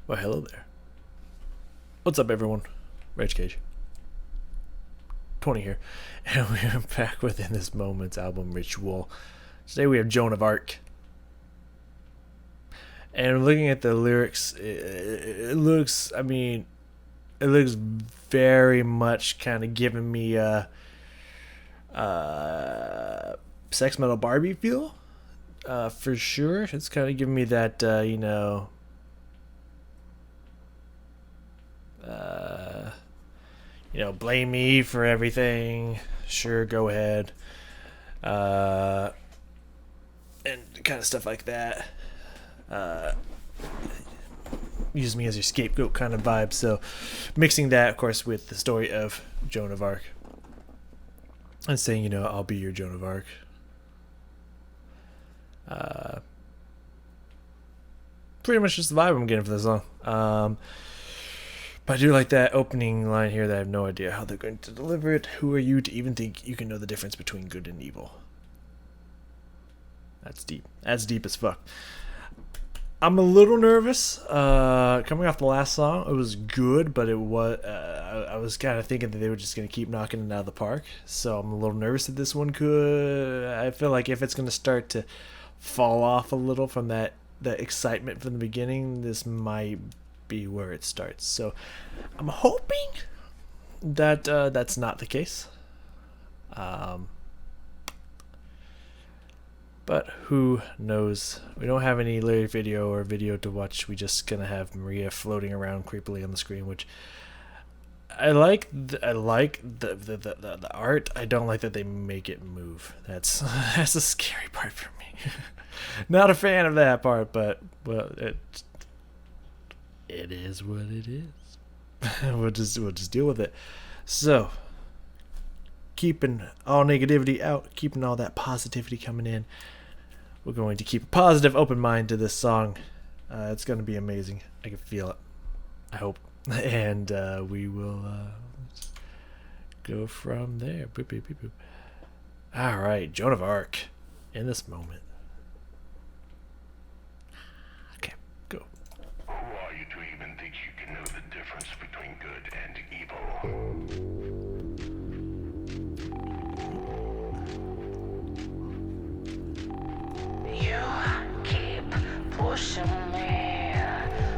Well, hello there. What's up, everyone? Rage Cage 20 here, and we're back with In This Moment's album Ritual. Today we have Joan of Arc. And looking at the lyrics, it looks very much kind of giving me a sex metal Barbie feel. For sure. It's kind of giving me that, blame me for everything. Sure, go ahead. And kind of stuff like that. Use me as your scapegoat kind of vibe. So, mixing that, of course, with the story of Joan of Arc. And saying, I'll be your Joan of Arc. Pretty much just the vibe I'm getting for this song. But I do like that opening line here that I have no idea how they're going to deliver it. Who are you to even think you can know the difference between good and evil? That's deep. That's deep as fuck. I'm a little nervous. Coming off the last song, it was good, but it was I was kind of thinking that they were just going to keep knocking it out of the park. So I'm a little nervous that this one could. I feel like if it's going to start to fall off a little from that excitement from the beginning, this might be where it starts. So I'm hoping that that's not the case. But who knows? We don't have any lyric video or video to watch. We just gonna have Maria floating around creepily on the screen, which I like. I like the art. I don't like that they make it move. That's a scary part for me. Not a fan of that part, but well, it is what it is. we'll just deal with it. So, keeping all negativity out, keeping all that positivity coming in. We're going to keep a positive, open mind to this song. It's going to be amazing. I can feel it. I hope. And we will go from there. Boop, boop, boop, boop. All right, Joan of Arc. In This Moment. Okay, go. Who are you to even think you can know the difference between good and evil? You keep pushing me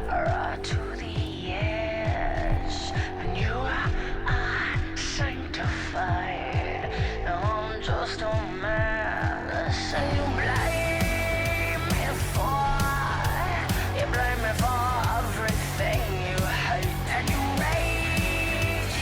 right to the edge, and you are sanctified. Now I'm just a mess, and you blame me for everything you hate, and you rage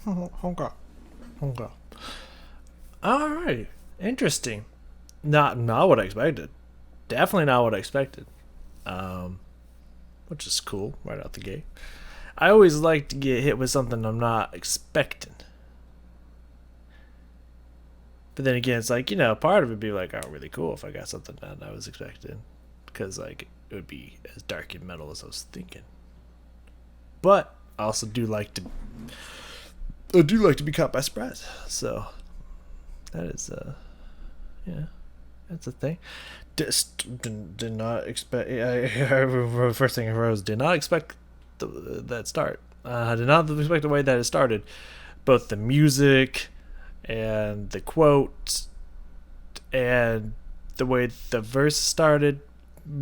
Okay. Okay. All right. Interesting. Not what I expected. Definitely not what I expected. Which is cool right out the gate. I always like to get hit with something I'm not expecting. But then again, it's like, part of it would be like, oh, really cool if I got something that I was expecting. Because, like, it would be as dark and metal as I was thinking. But I also do like to be caught by surprise. So that is that's a thing. Did not expect. First thing I wrote was did not expect that start. I did not expect the way that it started. Both the music and the quote and the way the verse started,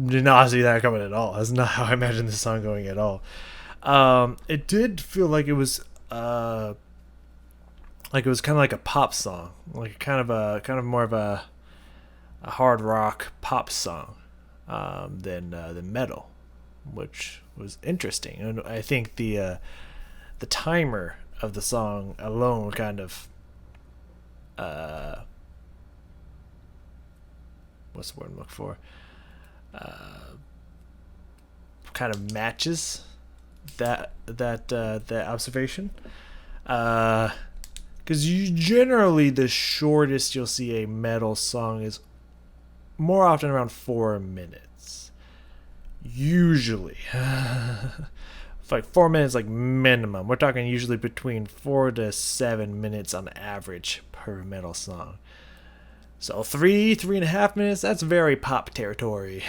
did not see that coming at all. That's not how I imagined the song going at all. It did feel like it was kind of like a pop song, like kind of more of a hard rock pop song than metal, which was interesting. And I think the timer of the song alone kind of what's the word I'm looking for? Kind of matches that observation. Because generally the shortest you'll see a metal song is more often around 4 minutes. Usually. Like 4 minutes, like minimum. We're talking usually between 4 to 7 minutes on average per metal song. So 3.5 minutes, that's very pop territory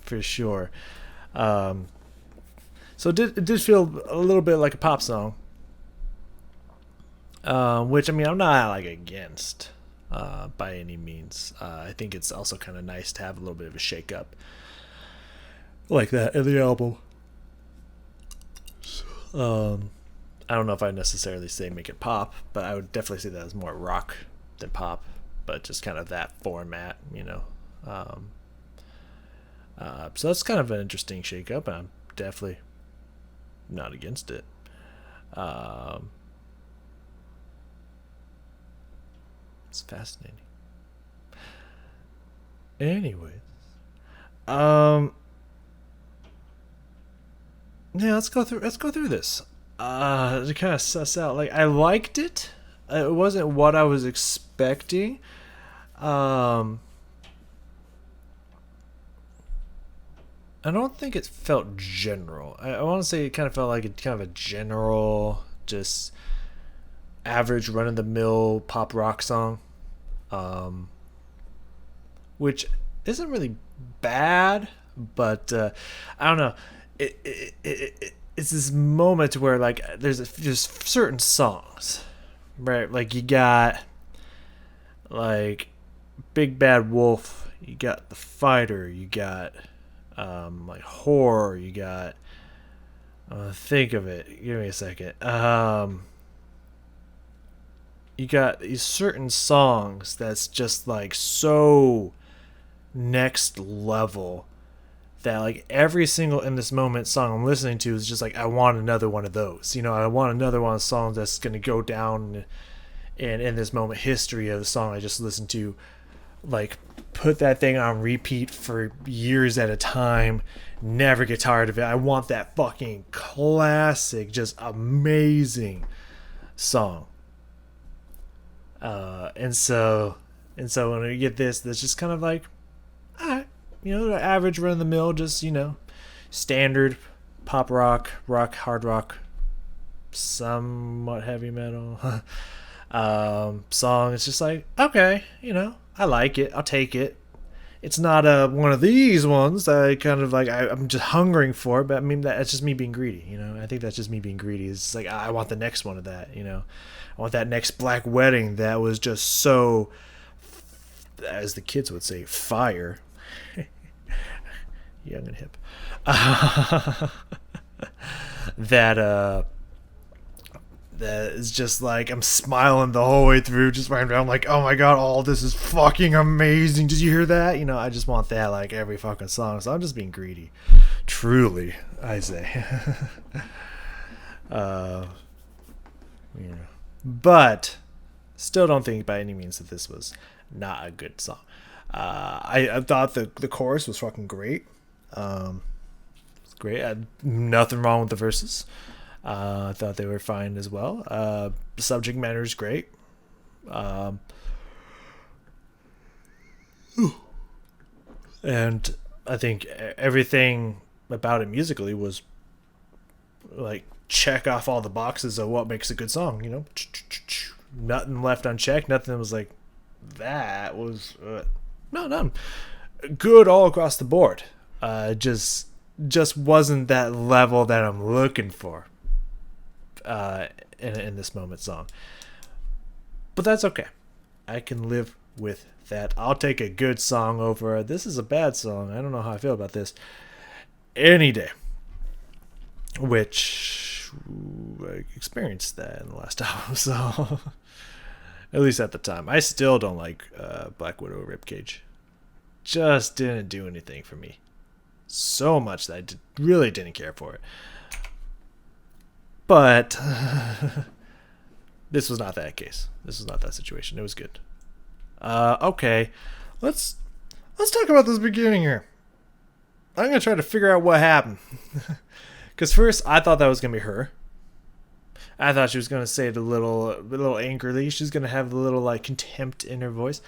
for sure. So it did feel a little bit like a pop song. Which, I mean, I'm not like against by any means. I think it's also kind of nice to have a little bit of a shake up like that in the album. I don't know if I necessarily say make it pop, but I would definitely say that as more rock than pop, but just kind of that format, so that's kind of an interesting shake up, and I'm definitely not against it. It's fascinating. Anyways, yeah, let's go through this. To kind of suss out, like, I liked it. It wasn't what I was expecting. I don't think it felt general. I want to say it kind of felt like kind of a general, just average run-of-the-mill pop rock song, which isn't really bad, but I don't know. It's this moment where, like, there's certain songs, right? Like, you got like Big Bad Wolf, you got The Fighter, you got like Horror, you got think of it. Give me a second. You got these certain songs that's just like so next level that, like, every single In This Moment song I'm listening to is just like, I want another one of those. I want another one of the songs that's going to go down in this moment history of the song I just listened to. Like, put that thing on repeat for years at a time, never get tired of it. I want that fucking classic, just amazing song. And so when we get this, that's just kind of like, alright, the average run of the mill, just, standard pop rock, hard rock, somewhat heavy metal song. It's just like, okay, I like it, I'll take it. It's not one of these ones that I kind of like, I'm just hungering for, but I mean, that's just me being greedy, I think that's just me being greedy. It's like, I want the next one of that, I want that next Black Wedding that was just so, as the kids would say, fire. Young and hip. That is just like, I'm smiling the whole way through, just right around, like, oh my god, all this is fucking amazing. Did you hear that? I just want that, like, every fucking song. So I'm just being greedy. Truly, I say. But still don't think by any means that this was not a good song. I thought the chorus was fucking great. It's great. Nothing wrong with the verses. I thought they were fine as well. The subject matter is great. And I think everything about it musically was like check off all the boxes of what makes a good song. You know, nothing left unchecked. Nothing was like that was no, none good all across the board. Just wasn't that level that I'm looking for in this moment song. But that's okay. I can live with that. I'll take a good song over this is a bad song. I don't know how I feel about this any day. Which I experienced that in the last album, so at least at the time. I still don't like Black Widow Ribcage. Just didn't do anything for me. So much that I really didn't care for it. But this was not that case. This was not that situation. It was good. Okay, let's talk about this beginning here. I'm gonna try to figure out what happened. Because first I thought that was gonna be her. I thought she was gonna say it a little angrily. She's gonna have a little like contempt in her voice.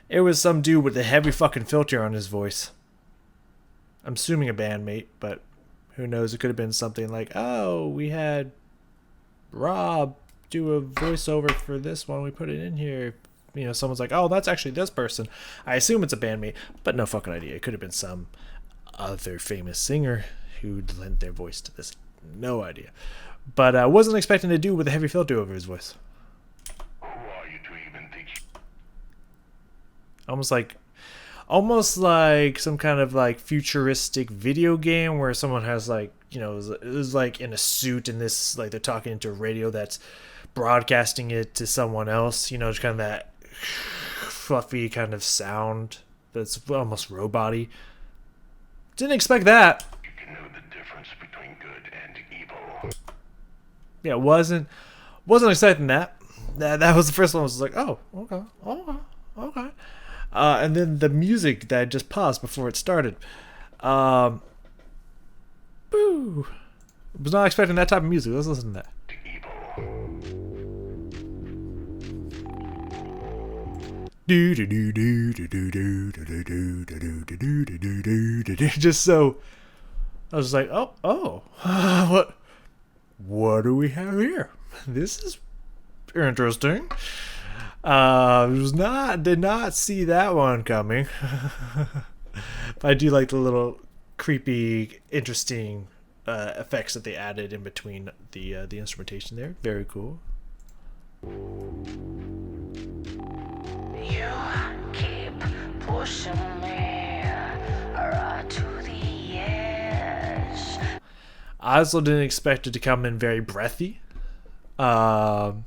It was some dude with a heavy fucking filter on his voice. I'm assuming a bandmate, but who knows? It could have been something like, oh, we had Rob do a voiceover for this one. We put it in here. You know, someone's like, oh, that's actually this person. I assume it's a bandmate, but no fucking idea. It could have been some other famous singer who lent their voice to this. No idea. But I wasn't expecting a dude with a heavy filter over his voice. Who are you to even think Almost like some kind of like futuristic video game where someone has like, you know, is like in a suit and this like they're talking into a radio that's broadcasting it to someone else, you know, just kind of that fluffy kind of sound that's almost robot-y. Didn't expect that. you can know the difference between good and evil? Yeah, wasn't expecting that. That was the first one. I was like, oh, okay. And then the music that just paused before it started. Boo. Was not expecting that type of music. Let's listen to that. Just so I was like, oh, what do we have here? This is interesting. Did not see that one coming. But I do like the little creepy, interesting effects that they added in between the instrumentation there. Very cool. You keep pushing me right to the edge. I also didn't expect it to come in very breathy. It's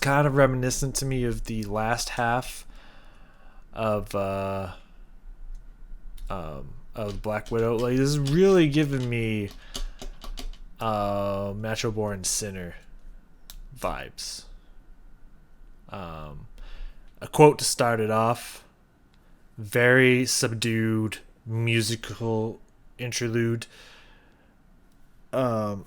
kind of reminiscent to me of the last half of Black Widow. Like, this is really giving me Natural Born Sinner vibes. A quote to start it off: very subdued musical interlude. Or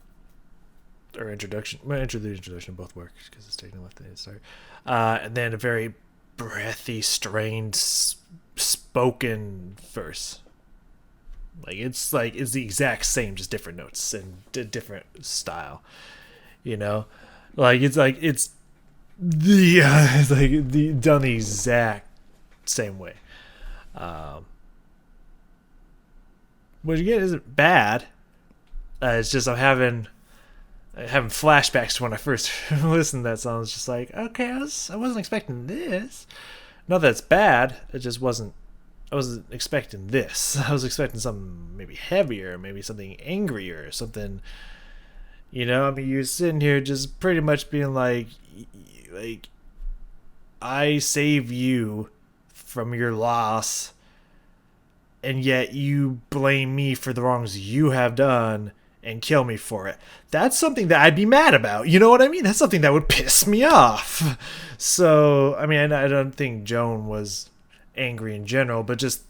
introduction. Well, introduction both work because it's taking left to start. And then a very breathy, strained, spoken verse. It's the exact same, just different notes and different style. You know, it's done the exact same way. What you get isn't bad. It's just I'm having flashbacks to when I first listened to that song. It's just like, okay, I wasn't expecting this. Not that it's bad. It just wasn't. I wasn't expecting this. I was expecting something maybe heavier, maybe something angrier, something. You know, I mean, you're sitting here just pretty much being like, I save you from your loss, and yet you blame me for the wrongs you have done, and kill me for it. That's something that I'd be mad about. You know what I mean? That's something that would piss me off. So, I mean, I don't think Joan was angry in general, but just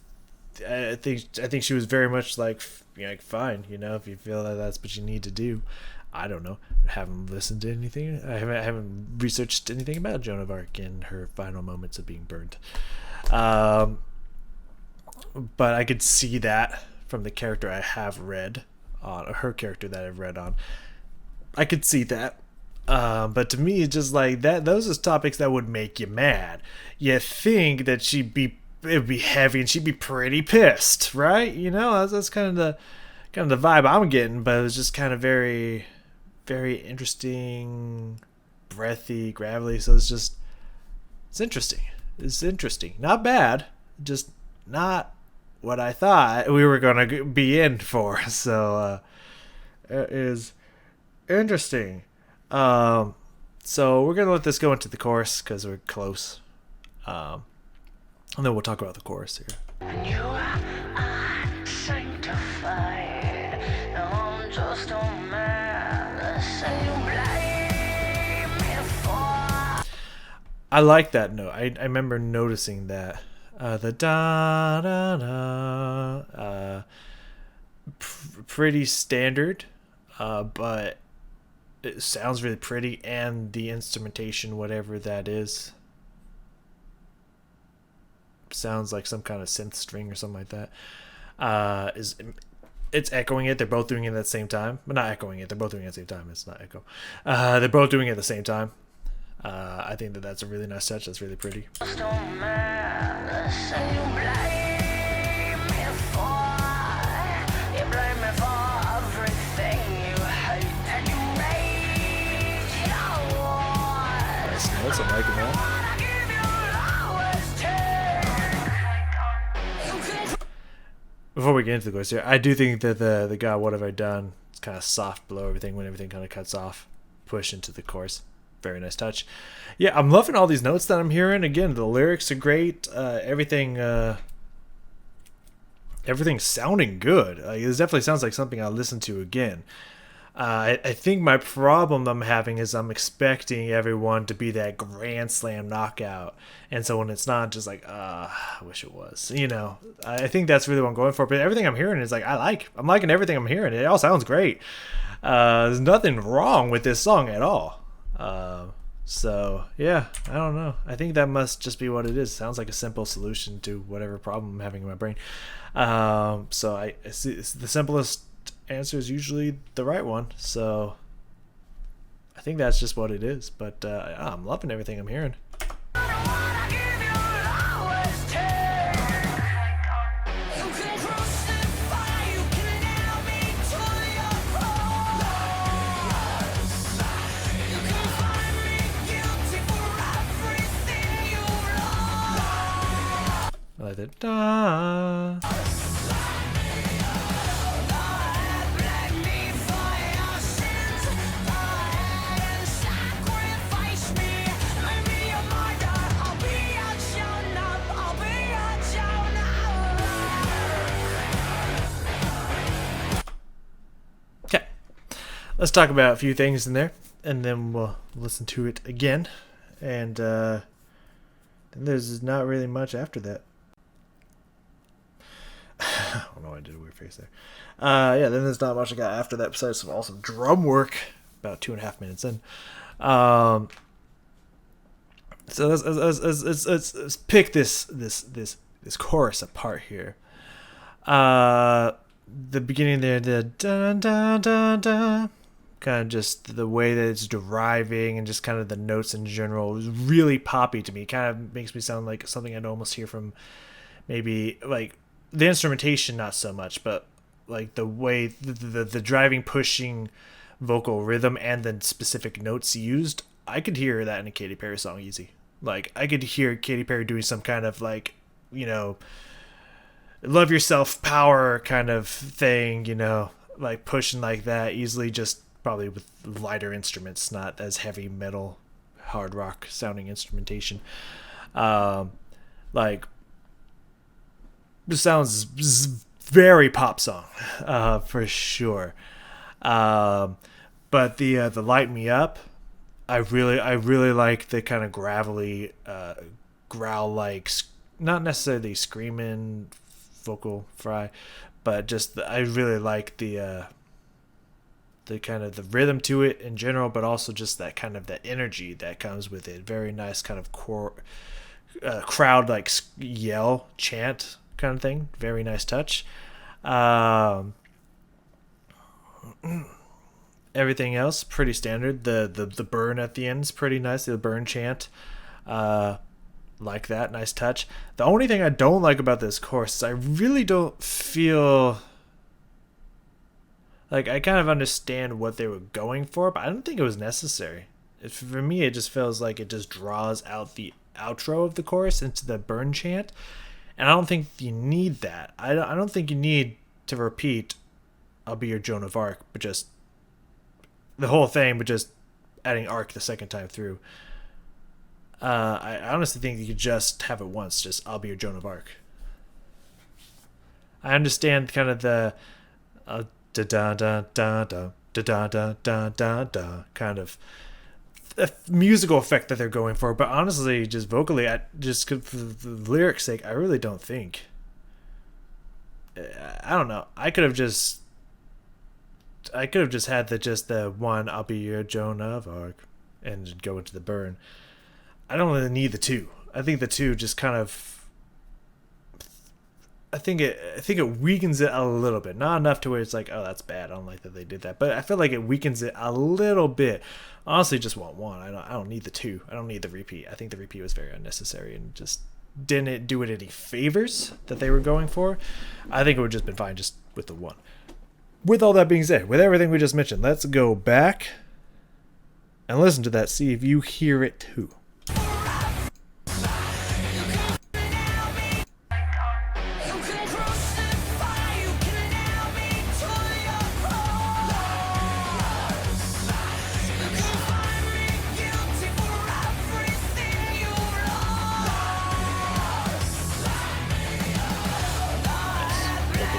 I think she was very much like, fine, if you feel that that's what you need to do. I don't know. I haven't listened to anything. I haven't researched anything about Joan of Arc and her final moments of being burned. But I could see that from the character I have read on, or her character that I've read on. I could see that. But to me, it's just like that. Those are topics that would make you mad. You think that it'd be heavy and she'd be pretty pissed, right? That's kind of the vibe I'm getting. But it was just kind of very, very interesting, breathy, gravelly. So it's interesting. It's interesting. Not bad. Just not what I thought we were going to be in for. So it is interesting. So we're going to let this go into the chorus because we're close. And then we'll talk about the chorus here. You are sanctified. I'm just a man. Say you blame me for. I like that note. I remember noticing that. The da da da. Pretty standard, but it sounds really pretty, and the instrumentation, whatever that is, sounds like some kind of synth string or something like that. It's echoing it. They're both doing it at the same time, but not echoing it. They're both doing it at the same time. It's not echo. They're both doing it at the same time. I think that's a really nice touch. That's really pretty. Just a man. Say you blame me for. You blame me for everything you hate and you rage. Nice notes. I'm liking that. Before we get into the chorus here, I do think that the God, what have I done? It's kind of soft below everything when everything kind of cuts off. Push into the chorus. Very nice touch. Yeah, I'm loving all these notes that I'm hearing. Again, the lyrics are great. Everything's sounding good. This definitely sounds like something I'll listen to again. I think my problem I'm having is I'm expecting everyone to be that grand slam knockout, and so when it's not, just like, I wish it was. I think that's really what I'm going for. But everything I'm hearing is like I'm liking everything I'm hearing. It all sounds great. There's nothing wrong with this song at all. So yeah, I don't know. I think that must just be what it is. It sounds like a simple solution to whatever problem I'm having in my brain. So I see the simplest answer is usually the right one. So I think that's just what it is. But I'm loving everything I'm hearing. I like that. Da. Okay, let's talk about a few things in there, and then we'll listen to it again. And then there's not really much after that. I don't know, I did a weird face there. Yeah, then there's not much I got after that besides some awesome drum work about 2.5 minutes in. So let's pick this chorus apart here. The beginning there, the da da da da, kind of just the way that it's deriving and just kind of the notes in general is really poppy to me. Kind of makes me sound like something I'd almost hear from maybe like the instrumentation, not so much, but like the way the driving, pushing vocal rhythm and the specific notes used. I could hear that in a Katy Perry song easy. Like I could hear Katy Perry doing some kind of like, love yourself power kind of thing, like pushing like that easily, just probably with lighter instruments, not as heavy metal, hard rock sounding instrumentation. Like this sounds very pop song, for sure. Um, but the light me up, I really like the kind of gravelly, growl like, not necessarily screaming vocal fry, but just I really like the kind of the rhythm to it in general, but also just that kind of that energy that comes with it. Very nice kind of crowd like yell chant kind of thing. Very nice touch. Um, Everything else pretty standard. The burn at the end is pretty nice. The burn chant, like that, nice touch. The only thing I don't like about this course is I really don't feel like I kind of understand what they were going for, but I don't think it was necessary. For me, it just feels like it just draws out the outro of the chorus into the burn chant, and I don't think you need that. I don't think you need to repeat "I'll be your Joan of Arc," but just the whole thing, but just adding Arc the second time through. I honestly think you could just have it once, just "I'll be your Joan of Arc." I understand kind of the da da da da da da da da da da kind of musical effect that they're going for, but honestly, just vocally, for the lyrics' sake, I really don't think. I don't know. I could have just had the one "I'll be your Joan of Arc" and go into the burn. I don't really need the two. I think the two just kind of. I think it weakens it a little bit, not enough to where it's like, oh, that's bad. I don't like that they did that, but I feel like it weakens it a little bit. Honestly, just want one. I don't need the two. I don't need the repeat. I think the repeat was very unnecessary and just didn't do it any favors that they were going for. I think it would have just been fine just with the one. With all that being said, with everything we just mentioned, let's go back and listen to that. See if you hear it too.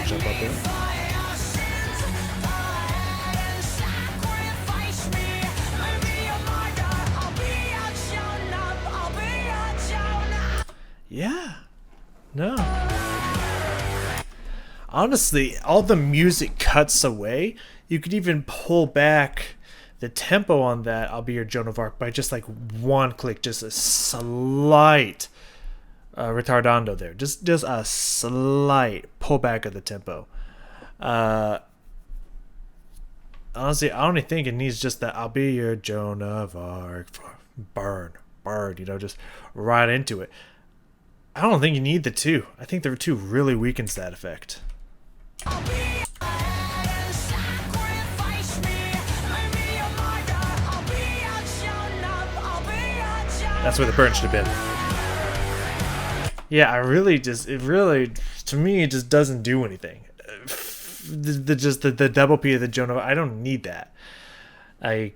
Jump up there. Yeah. No. Honestly, all the music cuts away. You could even pull back the tempo on that "I'll be your Joan of Arc" by just like one click, just a slight retardando there, just a slight pullback of the tempo. Honestly, I only think it needs just that "I'll be your Joan of Arc" burn, just right into it. I don't think you need the two. I think the two really weakens that effect. That's where the burn should have been. Yeah, to me, it just doesn't do anything. The double P of the Joan of Arc, I don't need that. I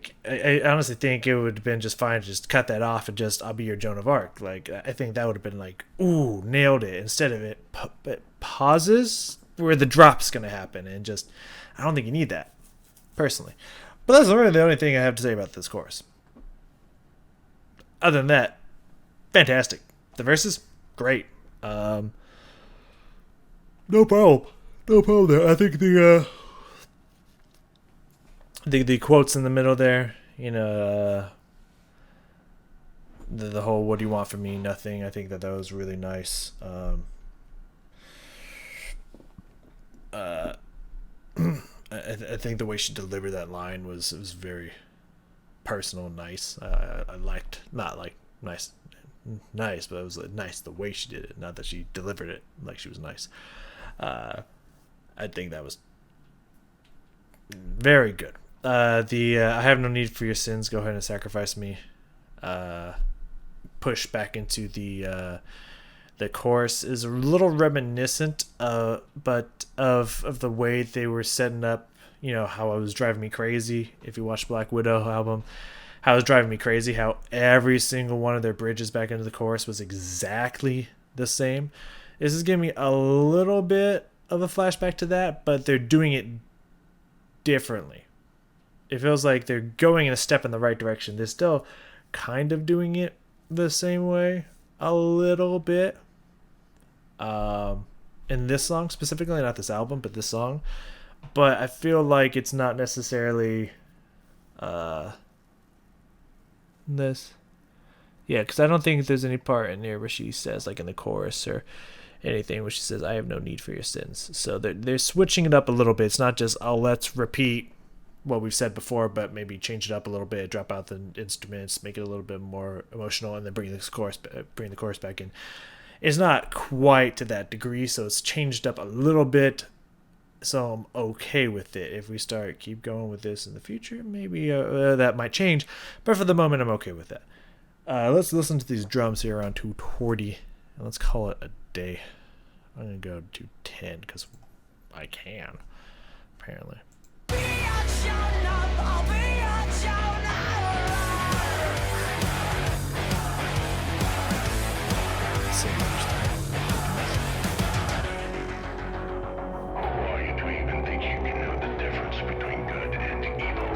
honestly think it would have been just fine to just cut that off and just "I'll be your Joan of Arc." Like, I think that would have been like, ooh, nailed it. Instead of it pauses where the drop's going to happen, and just, I don't think you need that, personally. But that's really the only thing I have to say about this chorus. Other than that, fantastic. The verses, great. No problem. No problem there. I think the quotes in the middle there, the whole "what do you want from me? Nothing." I think that was really nice. I think the way she delivered that line was very personal, nice. I liked, not like nice, but it was nice the way she did it, not that she delivered it like she was nice. I think that was very good. I have no need for your sins. Go ahead and sacrifice me. Push back into the chorus is a little reminiscent, but of the way they were setting up. How it was driving me crazy. If you watch Black Widow album, how it was driving me crazy. How every single one of their bridges back into the chorus was exactly the same. This is giving me a little bit of a flashback to that, but they're doing it differently. it feels like they're going in a step in the right direction. They're still kind of doing it the same way a little bit. In this song specifically, not this album, but this song. But I feel like it's not necessarily this. Yeah, because I don't think there's any part in there where she says, like in the chorus or anything, where she says, "I have no need for your sins." So they're switching it up a little bit. It's not just, "Oh, let's repeat what we've said before, but maybe change it up a little bit, drop out the instruments, make it a little bit more emotional, and then bring the chorus back in." It's not quite to that degree, so it's changed up a little bit. So I'm okay with it. If we keep going with this in the future, maybe that might change. But for the moment, I'm okay with that. Let's listen to these drums here around 240, and let's call it a day. I'm gonna go to 10 because I can, apparently. Who are you to even think you can know the difference between good and evil?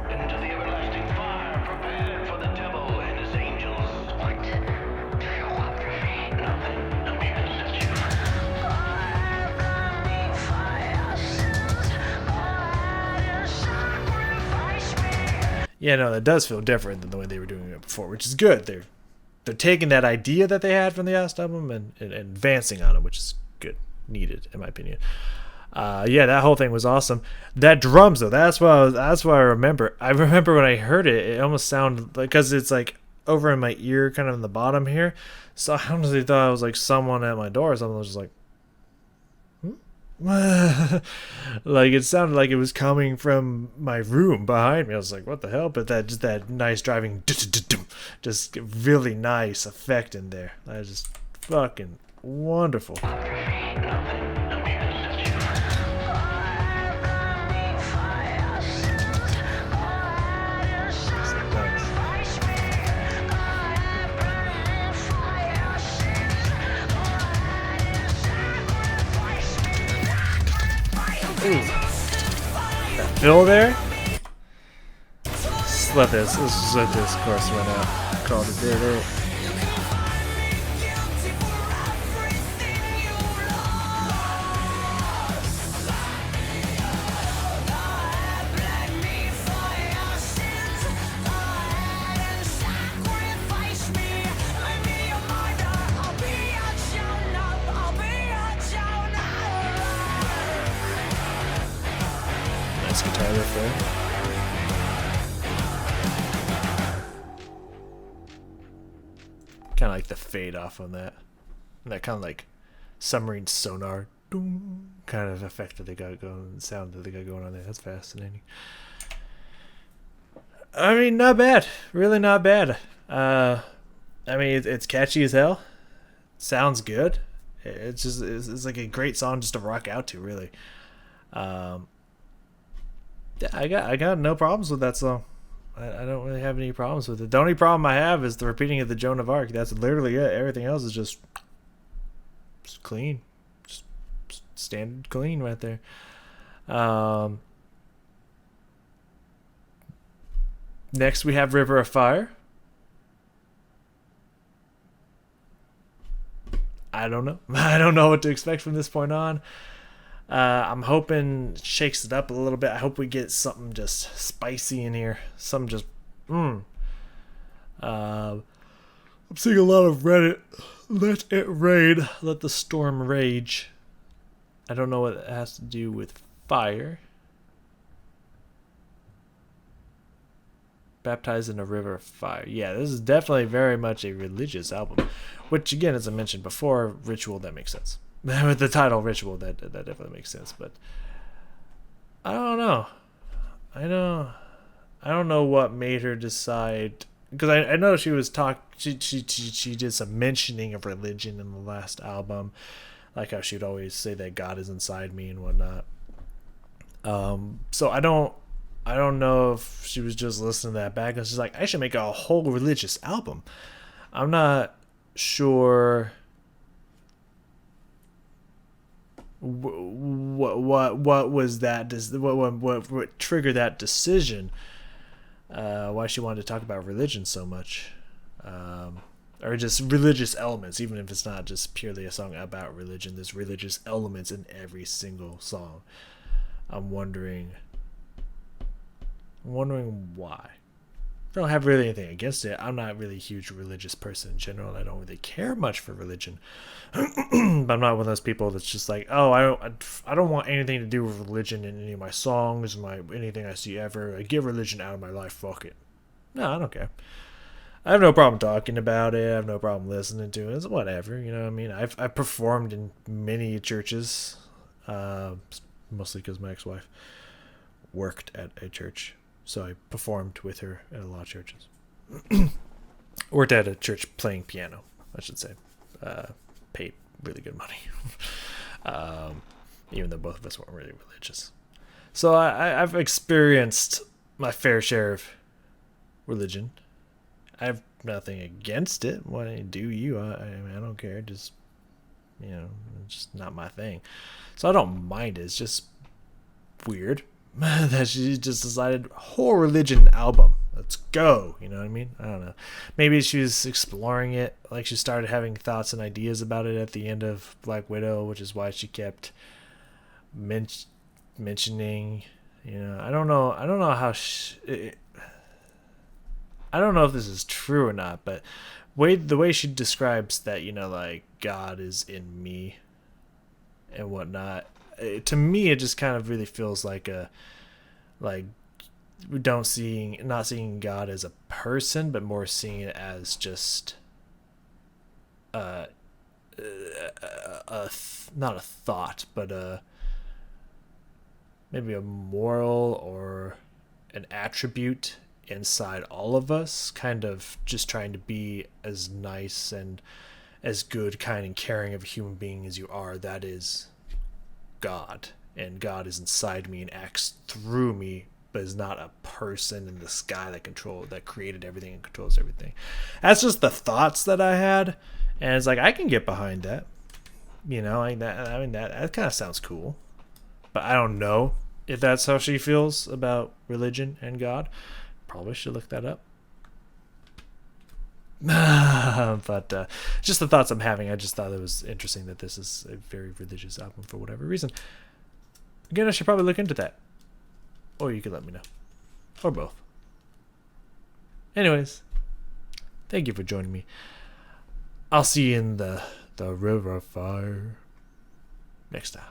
Into the everlasting fire prepared for the devil and his angels. What do you want from me? Nothing. I'm here to set you free. Yeah, no, that does feel different than the way they were doing it before, which is good. They're taking that idea that they had from the last album and advancing on it, which is good, needed in my opinion. Yeah, that whole thing was awesome. That drums though, that's what I remember. I remember when I heard it, it almost sounded like, because it's like over in my ear, kind of in the bottom here. So I honestly thought it was like someone at my door or something. I was just like, like it sounded like it was coming from my room behind me. I was like, what the hell? But that nice driving, just really nice effect in there. That is just fucking wonderful. Ooh. That fill there? Let's let this chorus run out. Called it there. Nice guitar riff there. Kind of like the fade off on that. And that kind of like submarine sonar kind of effect that they got going, sound that they got going on there. That's fascinating. I mean, not bad. Really not bad. I mean, it's catchy as hell. Sounds good. It's like a great song just to rock out to, really. Yeah, I got no problems with that song. I don't really have any problems with it. The only problem I have is the repeating of the Joan of Arc. That's literally it. Everything else is just clean. Just standard clean right there. Next we have River of Fire. I don't know. I don't know what to expect from this point on. I'm hoping it shakes it up a little bit. I hope we get something just spicy in here. Something just I'm seeing a lot of Reddit. Let it rain. Let the storm rage. I don't know what it has to do with fire. Baptized in a river of fire. Yeah, this is definitely very much a religious album. Which again, as I mentioned before, ritual, that makes sense. With the title Ritual, that definitely makes sense. But I don't know. I don't know what made her decide, because I know she was she did some mentioning of religion in the last album, like how she'd always say that God is inside me and whatnot. So I don't know if she was just listening to that back and she's like, I should make a whole religious album. I'm not sure what was that? What triggered that decision? Why she wanted to talk about religion so much, or just religious elements, even if it's not just purely a song about religion. There's religious elements in every single song. I'm wondering why. I don't have really anything against it. I'm not really a huge religious person in general, and I don't really care much for religion. But I'm not one of those people that's just like, oh, I don't want anything to do with religion in any of my songs, anything I see ever. I get religion out of my life. Fuck it. No, I don't care. I have no problem talking about it. I have no problem listening to it. It's whatever, you know what I mean? I've performed in many churches, mostly because my ex-wife worked at a church. So I performed with her at a lot of churches. Worked at a church playing piano, I should say. Paid really good money. Even though both of us weren't really religious. So I've experienced my fair share of religion. I have nothing against it. Why do you? I don't care. Just, it's just not my thing. So I don't mind it. It's just weird that she just decided whole religion album, let's go, you know what I mean? I don't know, maybe she was exploring it, like she started having thoughts and ideas about it at the end of Black Widow, which is why she kept mentioning, I don't know how I don't know if this is true or not, but the way she describes that, like God is in me and whatnot, to me it just kind of really feels like not seeing God as a person, but more seeing it as just not a thought, but maybe a moral or an attribute inside all of us, kind of just trying to be as nice and as good, kind, and caring of a human being as you are. That is God, and God is inside me and acts through me, but is not a person in the sky that created everything and controls everything. That's just the thoughts that I had, and it's like I can get behind that. That kind of sounds cool, but I don't know if that's how she feels about religion and God. Probably should look that up. But just the thoughts I'm having. I just thought it was interesting that this is a very religious album for whatever reason. Again, I should probably look into that, or you could let me know, or both. Anyways, thank you for joining me. I'll see you in the river of fire next time.